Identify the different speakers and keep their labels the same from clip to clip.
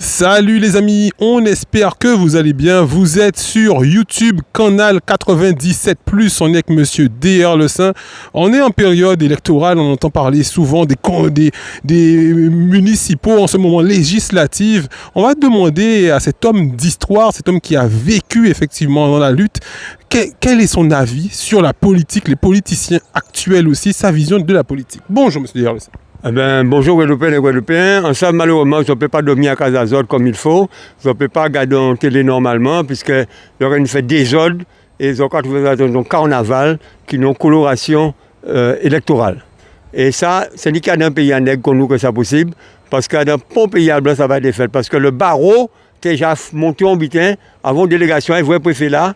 Speaker 1: Salut les amis, on espère que vous allez bien. Vous êtes sur YouTube, canal 97+, on est avec Monsieur DR Le Saint. On est en période électorale, on entend parler souvent des municipaux, en ce moment législatives. On va demander à cet homme d'histoire, cet homme qui a vécu effectivement dans la lutte, quel est son avis sur la politique, les politiciens actuels aussi, sa vision de la politique. Bonjour Monsieur DR Le Saint.
Speaker 2: Eh bien, bonjour Guadeloupéens et Guadeloupéens. En ça, malheureusement, je ne peux pas dormir à Casazot comme il faut. Je ne peux pas regarder en télé normalement, puisqu'il y aurait une fête désordre et ils ont quand trouvé un carnaval qui n'a coloration électorale. Et ça, c'est ni qu'à un pays à nègre qu'on nous que ça possible, parce qu'à un bon pays à blanc, ça va être fait. Parce que le barreau, déjà monté en butin, avant délégation, il voit le préfet là.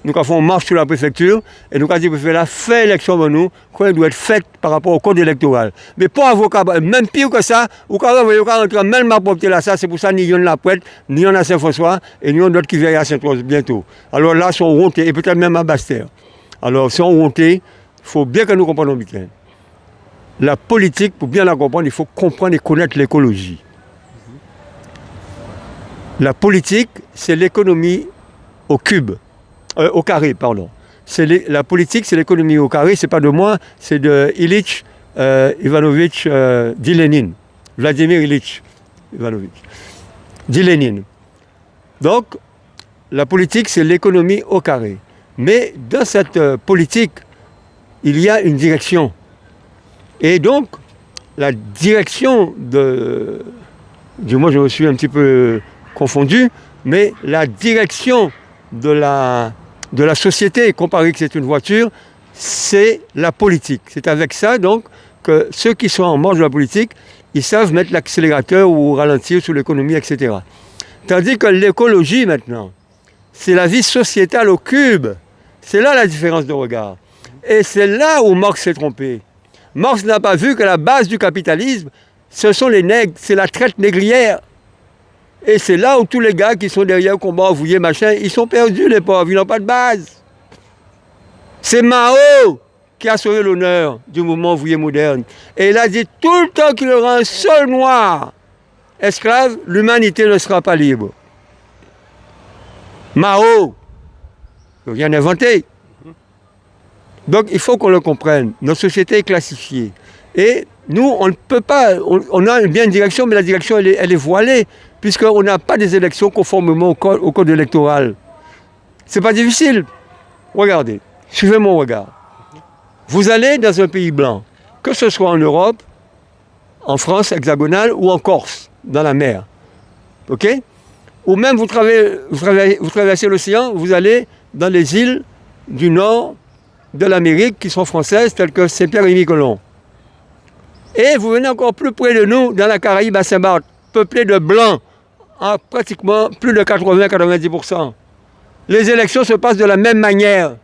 Speaker 2: Nous avons une marche sur la préfecture et nous avons dit que le préfet là fait l'élection pour nous, quand elle doit être faite par rapport au code électoral. Mais pour avocat, même pire que ça, vous pouvez rentrer même ma propriété là, ça, c'est pour ça ni on la Pointe, ni on a Saint-François et ni on d'autres qui viennent à Saint-Rose bientôt. Alors là, ils sont hontés, et peut-être même à Bastère. Alors, si on hontés, il faut bien que nous comprenions bien. La politique, pour bien la comprendre, il faut comprendre et connaître l'écologie. La politique, c'est l'économie au cube. Au carré, pardon. La politique, c'est l'économie au carré, c'est pas de moi, c'est de Ilyich Ivanovitch Dilenin. Vladimir Ilyich Ivanovitch Dilenin. Donc, la politique, c'est l'économie au carré. Mais dans cette politique, il y a une direction. Et donc, la direction du moins je me suis un petit peu confondu, mais la direction de la société, comparé que c'est une voiture, c'est la politique. C'est avec ça, donc, que ceux qui sont en marge de la politique, ils savent mettre l'accélérateur ou ralentir sur l'économie, etc. Tandis que l'écologie, maintenant, c'est la vie sociétale au cube. C'est là la différence de regard. Et c'est là où Marx s'est trompé. Marx n'a pas vu que la base du capitalisme, ce sont les nègres, c'est la traite négrière. Et c'est là où tous les gars qui sont derrière le combat ouvrier, machin, ils sont perdus, les pauvres, ils n'ont pas de base. C'est Mao qui a sauvé l'honneur du mouvement ouvrier moderne. Et il a dit tout le temps qu'il y aura un seul noir esclave, l'humanité ne sera pas libre. Mao, il n'a rien inventé. Donc il faut qu'on le comprenne. Notre société est classifiée. Et nous, on ne peut pas, on a bien une direction, mais la direction, elle est voilée, puisqu'on n'a pas des élections conformément au code électoral. C'est pas difficile. Regardez, suivez mon regard. Vous allez dans un pays blanc, que ce soit en Europe, en France hexagonale ou en Corse, dans la mer. OK? Ou même vous traversez l'océan, vous allez dans les îles du nord de l'Amérique qui sont françaises, telles que Saint-Pierre et Miquelon. Et vous venez encore plus près de nous, dans la Caraïbe à Saint-Barth, peuplée de blancs, à pratiquement plus de 80-90%. Les élections se passent de la même manière.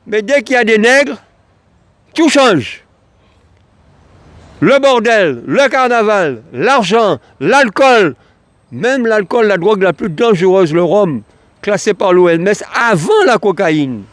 Speaker 2: Mais dès qu'il y a des nègres, tout change. Le bordel, le carnaval, l'argent, l'alcool, même l'alcool, la drogue la plus dangereuse, le rhum, classé par l'OMS avant la cocaïne.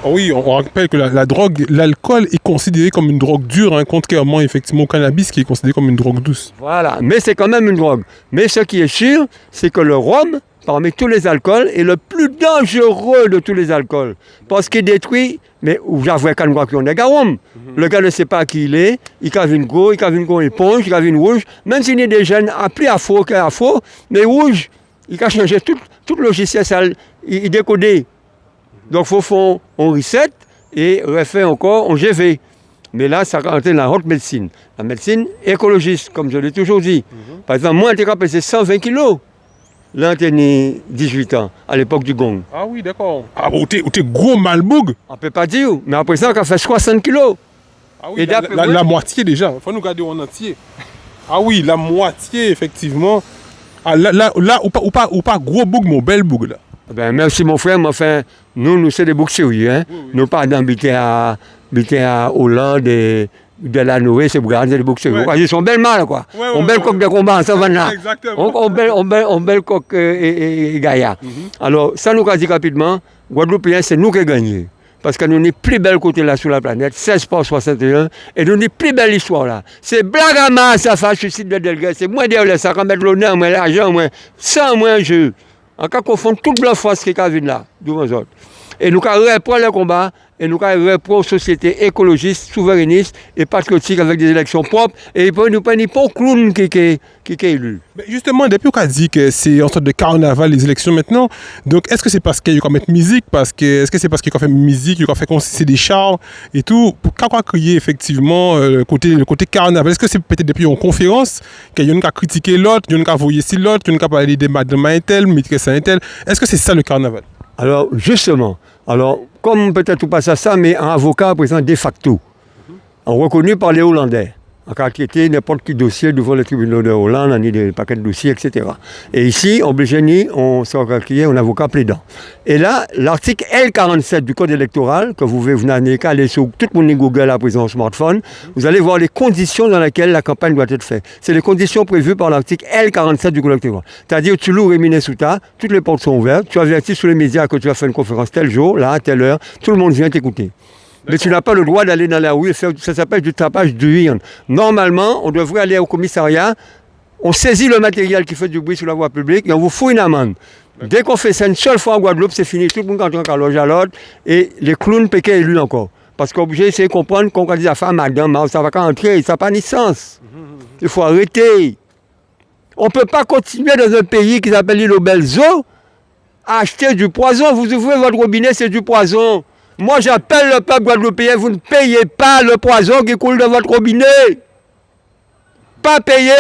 Speaker 1: Oui, on rappelle que la drogue, l'alcool est considéré comme une drogue dure, contrairement effectivement au cannabis qui est considéré comme une drogue douce.
Speaker 2: Voilà, mais c'est quand même une drogue. Mais ce qui est sûr, c'est que le rhum, parmi tous les alcools, est le plus dangereux de tous les alcools. Parce qu'il détruit, mais j'avoue qu'on voit qu'on est garom. Le gars ne sait pas qui il est, il cave une go, il cave une go éponge, il cave une rouge, même s'il est des jeunes appelés à faux, mais rouge, il a changé tout le logiciel, il décodé. Donc, il faut on reset et refait encore en GV. Mais là, ça rentre dans la haute médecine. La médecine écologiste, comme je l'ai toujours dit. Par exemple, moi, j'étais pesé 120 kilos. Là, j'avais 18 ans, à l'époque du gong.
Speaker 1: Ah oui, d'accord. Ah, t'es gros malboug.
Speaker 2: On ne peut pas dire, mais après ça, on a fait 60 kilos.
Speaker 1: Ah oui, et la moitié déjà. Il faut nous garder en entier. Ah oui, la moitié, effectivement. Ah, là ou pas gros boug, mon bel boug, là.
Speaker 2: Ben, merci mon frère, mais enfin, nous c'est des boucs sérieux. Hein? Oui. Nous pas d'habiter à Hollande et de la Noé, c'est pour garder des boucs sérieux. Ouais. Ils sont belles mâles, quoi. Ouais, on belle coq de combat en savane. Exactement. On belle coq et Gaïa. Alors, ça nous a dit rapidement, Guadeloupéens, c'est nous qui gagnons. parce que nous avons les plus belles côtés là sur la planète, 16 par 61, et nous avons les plus belles histoires là. C'est blague à masse, ça fait, je suis de Delgrès, c'est moi derrière ça, quand mettre l'honneur, moi l'argent, moi, sans moi, je. En cas qu'on fonde toute la force qui est là, d'où nous autres. Et nous avons repris le combat, et nous avons repris une société écologiste, souverainiste et patriotique avec des élections propres, et nous ne prenons pas un clown qui est élu.
Speaker 1: Mais justement, depuis qu'on a dit que c'est en sorte de carnaval les élections maintenant, donc est-ce que c'est parce qu'il y a mettre musique, est-ce que c'est parce qu'il y a fait musique, il y a fait c'est des chars et tout, pour qu'on crier effectivement le côté carnaval? Est-ce que c'est peut-être depuis une conférence qu'il y a critiqué l'autre, il y a envoyé si l'autre, il y a parlé des madame un tel, maîtresse un tel? Est-ce que c'est ça le carnaval?
Speaker 2: Alors, justement, comme peut-être tout passe à ça, mais un avocat présent de facto, reconnu par les Hollandais, en cas de traiter n'importe quel dossier devant le tribunal de Hollande, on a des paquets de dossiers, etc. Et ici, obligé, on s'est requis un avocat plaidant. Et là, l'article L47 du Code électoral, que vous venez aller sur tout le monde Google à présent smartphone, vous allez voir les conditions dans lesquelles la campagne doit être faite. C'est les conditions prévues par l'article L47 du Code électoral. C'est-à-dire, tu loues Réminé Souta, toutes les portes sont ouvertes, tu avertis sur les médias que tu vas faire une conférence tel jour, là, à telle heure, tout le monde vient t'écouter. Mais tu n'as pas le droit d'aller dans la rue et faire, ça s'appelle du tapage d'urne. Normalement, on devrait aller au commissariat, on saisit le matériel qui fait du bruit sur la voie publique et on vous fout une amende. Dès qu'on fait ça une seule fois en Guadeloupe, c'est fini. Tout le monde entre en loge à l'autre et les clowns péqués élus encore. Parce qu'on est obligé d'essayer de comprendre qu'on dit à la femme, madame, ça va pas entrer, ça n'a pas ni sens. Il faut arrêter. On ne peut pas continuer dans un pays qui s'appelle l'île aux Belles Eaux à acheter du poison. Vous ouvrez votre robinet, c'est du poison. Moi, j'appelle le peuple guadeloupéen, vous ne payez pas le poison qui coule dans votre robinet. Pas payé.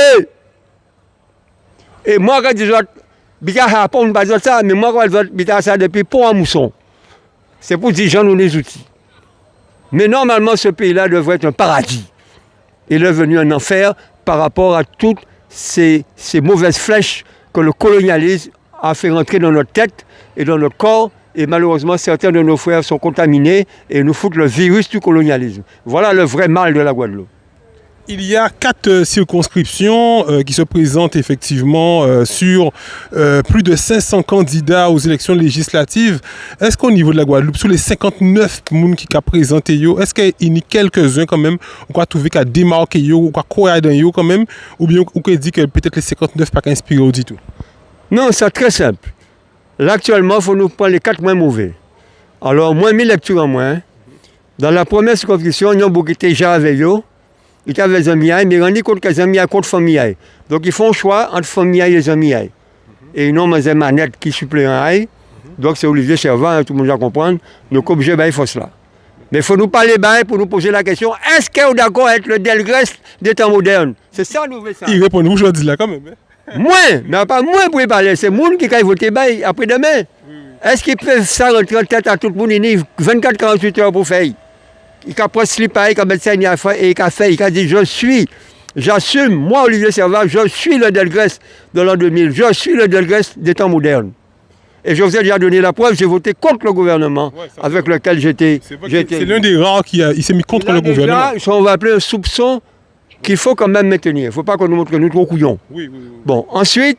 Speaker 2: Et moi, quand je dis, on ne pas ça, mais moi, quand je dis ça depuis pour un mousson. C'est pour dire, j'en ai les outils. Mais normalement, ce pays-là devrait être un paradis. Il est devenu un enfer par rapport à toutes ces mauvaises flèches que le colonialisme a fait rentrer dans notre tête et dans notre corps. Et malheureusement, certains de nos frères sont contaminés et nous foutent le virus du colonialisme. Voilà le vrai mal de la Guadeloupe.
Speaker 1: Il y a 4 circonscriptions qui se présentent effectivement sur plus de 500 candidats aux élections législatives. Est-ce qu'au niveau de la Guadeloupe, sur les 59 personnes qui ont présenté, est-ce qu'il y a quelques-uns quand même, on va trouver qu'à démarquer, ou qu'à courir dans quand même, ou bien on peut dire que peut-être les 59 pas inspirés du tout?
Speaker 2: Non, c'est très simple. Là, actuellement, il faut nous prendre les 4 moins mauvais. Alors, moins 1000 lectures en moins. Dans la première circonscription, ils ont beaucoup été déjà avec eux. Ils avaient les amis, mais ils rendent compte que les amis contre famille. Donc, ils font le choix entre famille et les amis. Et ils ont des manettes qui suppléent un. Donc, c'est Olivier Servan, tout le monde va comprendre. Nous sommes obligés de faire cela. Mais il faut nous parler pour nous poser la question, est-ce qu'on est d'accord avec le Delgrès des temps modernes? C'est ça, nous voulons ça.
Speaker 1: Ils répondent aujourd'hui là quand même.
Speaker 2: Moins, mais pas moins pour y parler. C'est le monde qui a voté après-demain. Est-ce qu'ils peuvent ça rentrer en tête à tout le monde? Il y a 24-48 heures pour faire. Il a pris slip, il a médecin, il a fait, il a dit j'assume, moi Olivier Servan, je suis le Delgrès de l'an 2000, je suis le Delgrès des temps modernes. Et je vous ai déjà donné la preuve, j'ai voté contre le gouvernement avec lequel j'étais.
Speaker 1: C'est l'un des rares qui s'est mis contre le gouvernement.
Speaker 2: Ça, on va appeler un soupçon qu'il faut quand même maintenir. Il ne faut pas qu'on nous montre que nous trop couillons.
Speaker 1: Oui.
Speaker 2: Bon, ensuite,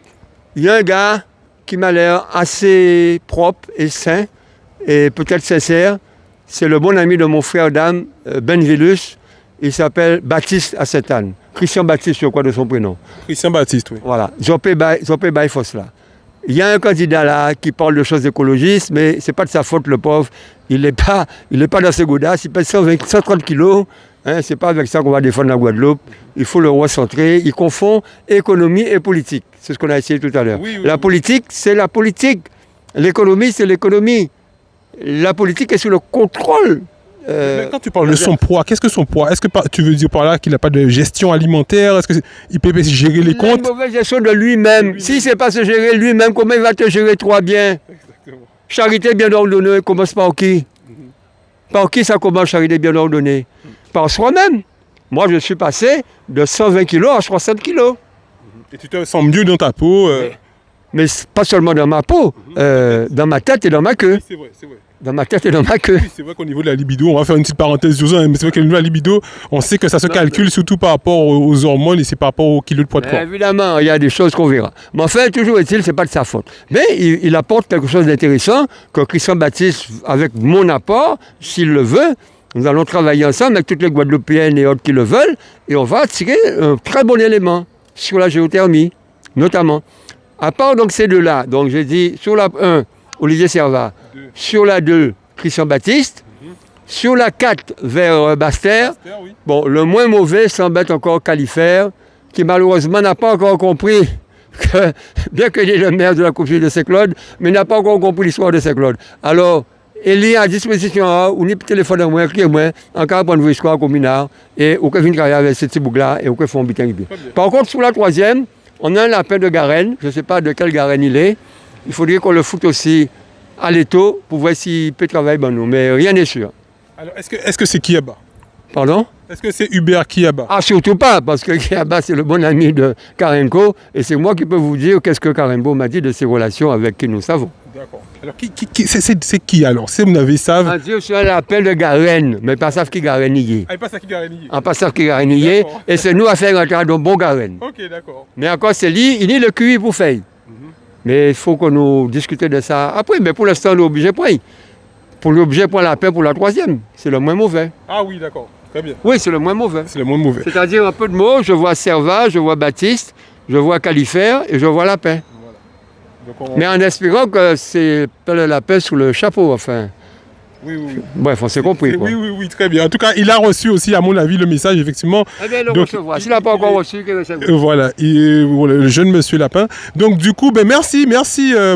Speaker 2: il y a un gars qui m'a l'air assez propre et sain, et peut-être sincère. C'est le bon ami de mon frère d'âme, Ben Villus. Il s'appelle Baptiste à Sainte-Anne. Christian Baptiste, je crois, de son prénom.
Speaker 1: Christian Baptiste, oui.
Speaker 2: Voilà, Zopé Baïfos là. Il y a un candidat là qui parle de choses écologistes, mais ce n'est pas de sa faute, le pauvre. Il n'est pas dans ce godasses, il pèse 130 kilos. Hein, ce n'est pas avec ça qu'on va défendre la Guadeloupe. Il faut le recentrer. Il confond économie et politique. C'est ce qu'on a essayé tout à l'heure. La politique, c'est la politique. L'économie, c'est l'économie. La politique est sous le contrôle.
Speaker 1: Mais quand tu parles de son poids, qu'est-ce que son poids? Est-ce que tu veux dire par là qu'il n'a pas de gestion alimentaire? Est-ce qu'il peut gérer les comptes?
Speaker 2: Il a une mauvaise gestion de lui-même. Si ce n'est pas se gérer lui-même, comment il va te gérer toi bien? Exactement. Charité bien ordonnée, commence par qui? Par qui ça commence, charité bien ordonnée? Par soi-même. Moi, je suis passé de 120 kilos à 60 kilos.
Speaker 1: Et tu te sens mieux dans ta peau
Speaker 2: mais pas seulement dans ma peau, dans ma tête et dans ma queue.
Speaker 1: Oui, c'est vrai, c'est vrai.
Speaker 2: Dans ma tête et dans ma queue.
Speaker 1: Oui, c'est vrai qu'au niveau de la libido, on va faire une petite parenthèse sur ça, hein, mais c'est vrai qu'au niveau de la libido, on sait que ça se calcule surtout par rapport aux hormones et c'est par rapport au kilo de poids de corps.
Speaker 2: Évidemment, il y a des choses qu'on verra. Mais enfin, toujours est-il, c'est pas de sa faute. Mais il apporte quelque chose d'intéressant que Christian Baptiste, avec mon apport, s'il le veut, nous allons travailler ensemble avec toutes les Guadeloupéennes et autres qui le veulent, et on va tirer un très bon élément sur la géothermie, notamment. À part donc ces deux-là, donc j'ai dit sur la 1, Olivier Servat, sur la 2, Christian Baptiste, sur la 4, vers Basse-Terre,
Speaker 1: Oui.
Speaker 2: bon, le moins mauvais semble être encore Califère, qui malheureusement n'a pas encore compris que, bien qu'il est le maire de la commune de Saint-Claude, mais n'a pas encore compris l'histoire de Saint-Claude. Alors, il est à disposition, ou ni téléphone à moi, écrivez-moi, en cas de prendre l'histoire communale, et au cas de travailler avec ce petit bouc-là, et au cas de faire un butin. Par contre, sur la 3e, on a un lapin de Garenne, je ne sais pas de quelle Garenne il est, il faudrait qu'on le foute aussi à l'étau pour voir s'il peut travailler dans nous, mais rien n'est sûr.
Speaker 1: Alors, est-ce que c'est Kiaba?
Speaker 2: Pardon?
Speaker 1: Est-ce que c'est Hubert Kiaba?
Speaker 2: Ah, surtout pas, parce que Kiaba, c'est le bon ami de Karenko, et c'est moi qui peux vous dire qu'est-ce que Karenko m'a dit de ses relations avec qui nous savons.
Speaker 1: D'accord. Alors, c'est qui alors? C'est vous avez savent.
Speaker 2: Ah, Dieu, c'est un appel de Garenne, mais pas ça qui Garenne y est.
Speaker 1: Ah, pas ça qui Garenne.
Speaker 2: Ah, pas ça qui Garenne y est,
Speaker 1: D'accord.
Speaker 2: et c'est nous à faire un travail de bon Garenne.
Speaker 1: Ok, d'accord.
Speaker 2: Mais encore, c'est lui, il est le QI pour faire. Mais il faut que nous discutions de ça après, mais pour l'instant, on est obligé de prendre. Pour l'objet, prendre la paix pour la 3e. C'est le moins mauvais.
Speaker 1: Ah oui, d'accord. Très bien.
Speaker 2: Oui, c'est le moins mauvais.
Speaker 1: C'est le moins mauvais.
Speaker 2: C'est-à-dire, un peu de mots, je vois Servat, je vois Baptiste, je vois Califère et je vois la paix.
Speaker 1: Donc
Speaker 2: Mais en espérant que c'est pas la paix sous le chapeau, enfin.
Speaker 1: Oui, oui, oui.
Speaker 2: Bref, on s'est compris. Quoi.
Speaker 1: Oui, très bien. En tout cas, il a reçu aussi, à mon avis, le message, effectivement.
Speaker 2: Eh bien, il le
Speaker 1: Donc,
Speaker 2: recevra. S'il n'a pas encore reçu, qu'il recevra.
Speaker 1: Voilà, voilà, le jeune monsieur Lapin. Donc du coup, ben merci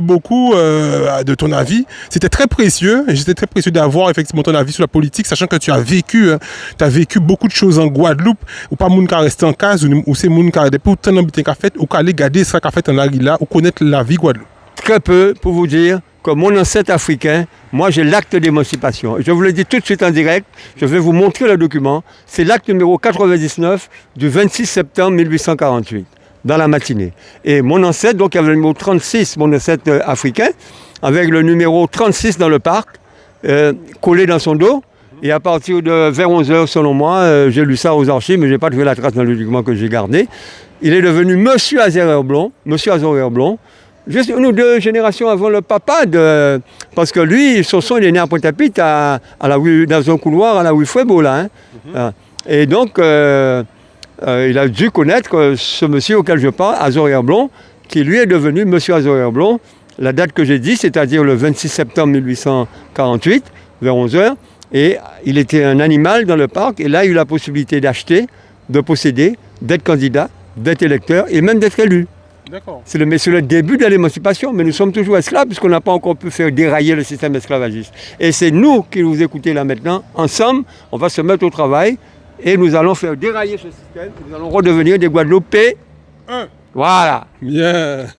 Speaker 1: beaucoup de ton avis. C'était très précieux. J'étais très précieux d'avoir effectivement ton avis sur la politique, sachant que tu as vécu, tu as vécu beaucoup de choses en Guadeloupe, ou pas moun ka rester en case, ou c'est moun ka depuis autant d'habitants qu'a fait, ou ka aller garder ça qu'a fait en là, ou connaître la vie Guadeloupe.
Speaker 2: Très peu pour vous dire que mon ancêtre africain, moi j'ai l'acte d'émancipation. Je vous le dis tout de suite en direct, je vais vous montrer le document. C'est l'acte numéro 99 du 26 septembre 1848, dans la matinée. Et mon ancêtre, donc il y avait le numéro 36, mon ancêtre africain, avec le numéro 36 dans le parc, collé dans son dos. Et à partir de vers 11h, selon moi, j'ai lu ça aux archives, mais je n'ai pas trouvé la trace dans le document que j'ai gardé. Il est devenu Monsieur Azoréa-Blond, juste une ou deux générations avant le papa, parce que lui, son il est né à Pointe-à-Pitre, dans un couloir à la rue Fouébeau, là. Hein. Et donc, il a dû connaître ce monsieur auquel je parle, Azoréa-Blond, qui lui est devenu Monsieur Azoréa-Blond, la date que j'ai dit, c'est-à-dire le 26 septembre 1848, vers 11h. Et il était un animal dans le parc, et là, il a eu la possibilité d'acheter, de posséder, d'être candidat, d'être électeur, et même d'être élu. C'est le début de l'émancipation, mais nous sommes toujours esclaves puisqu'on n'a pas encore pu faire dérailler le système esclavagiste. Et c'est nous qui vous écoutez là maintenant. Ensemble, on va se mettre au travail et nous allons faire dérailler ce système. Nous allons redevenir des Guadeloupéens. Voilà.
Speaker 1: Bien.